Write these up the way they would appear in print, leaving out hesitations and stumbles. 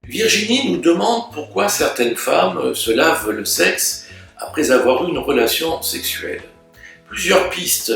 Virginie nous demande pourquoi certaines femmes se lavent le sexe après avoir eu une relation sexuelle. Plusieurs pistes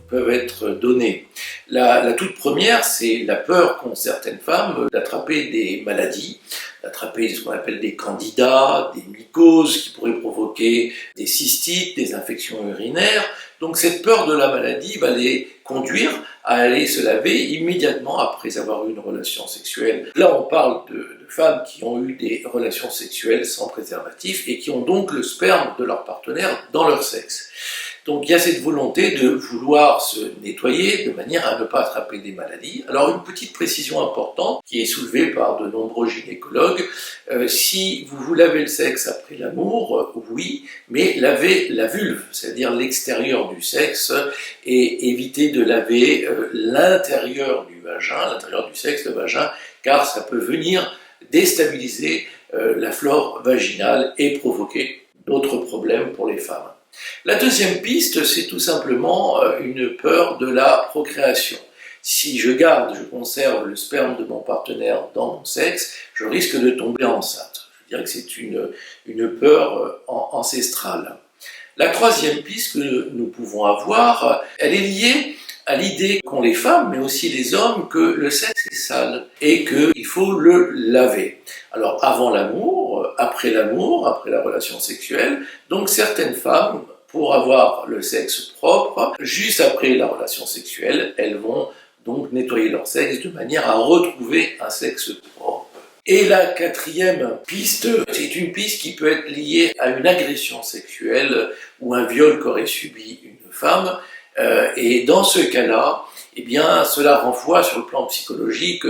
peuvent être données. La toute première, c'est la peur qu'ont certaines femmes d'attraper des maladies, d'attraper ce qu'on appelle des candidats, des mycoses qui pourraient provoquer des cystites, des infections urinaires. Donc cette peur de la maladie va les conduire à aller se laver immédiatement après avoir eu une relation sexuelle. Là, on parle de femmes qui ont eu des relations sexuelles sans préservatif et qui ont donc le sperme de leur partenaire dans leur sexe. Donc il y a cette volonté de vouloir se nettoyer de manière à ne pas attraper des maladies. Alors une petite précision importante qui est soulevée par de nombreux gynécologues, si vous vous lavez le sexe après l'amour, oui, mais lavez la vulve, c'est-à-dire l'extérieur du sexe, et évitez de laver l'intérieur du vagin, l'intérieur du sexe, le vagin, car ça peut venir déstabiliser la flore vaginale et provoquer d'autres problèmes pour les femmes. La deuxième piste, c'est tout simplement une peur de la procréation. Si je conserve le sperme de mon partenaire dans mon sexe, je risque de tomber enceinte. Je dirais que c'est une peur ancestrale. La troisième piste que nous pouvons avoir, elle est liée à l'idée qu'ont les femmes, mais aussi les hommes, que le sexe est sale et qu'il faut le laver. Alors avant l'amour, après la relation sexuelle, donc certaines femmes, pour avoir le sexe propre, juste après la relation sexuelle, elles vont donc nettoyer leur sexe de manière à retrouver un sexe propre. Et la quatrième piste, c'est une piste qui peut être liée à une agression sexuelle ou un viol qu'aurait subi une femme. Et dans ce cas-là, eh bien, cela renvoie sur le plan psychologique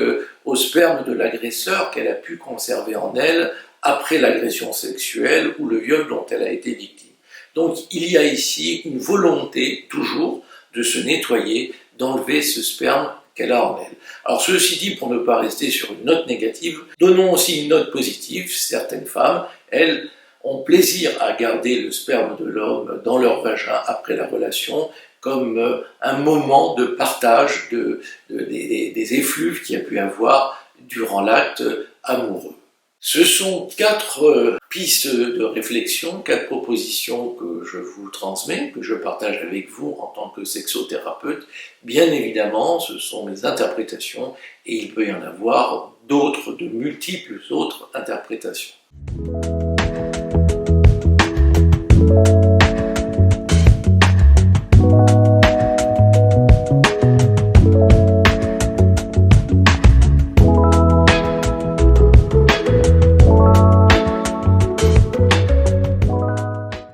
au sperme de l'agresseur qu'elle a pu conserver en elle après l'agression sexuelle ou le viol dont elle a été victime. Donc il y a ici une volonté toujours de se nettoyer, d'enlever ce sperme qu'elle a en elle. Alors ceci dit, pour ne pas rester sur une note négative, donnons aussi une note positive. Certaines femmes, elles, ont plaisir à garder le sperme de l'homme dans leur vagin après la relation, comme un moment de partage des effluves qu'il y a pu avoir durant l'acte amoureux. Ce sont 4 pistes de réflexion, 4 propositions que je vous transmets, que je partage avec vous en tant que sexothérapeute. Bien évidemment, ce sont mes interprétations et il peut y en avoir d'autres, de multiples autres interprétations.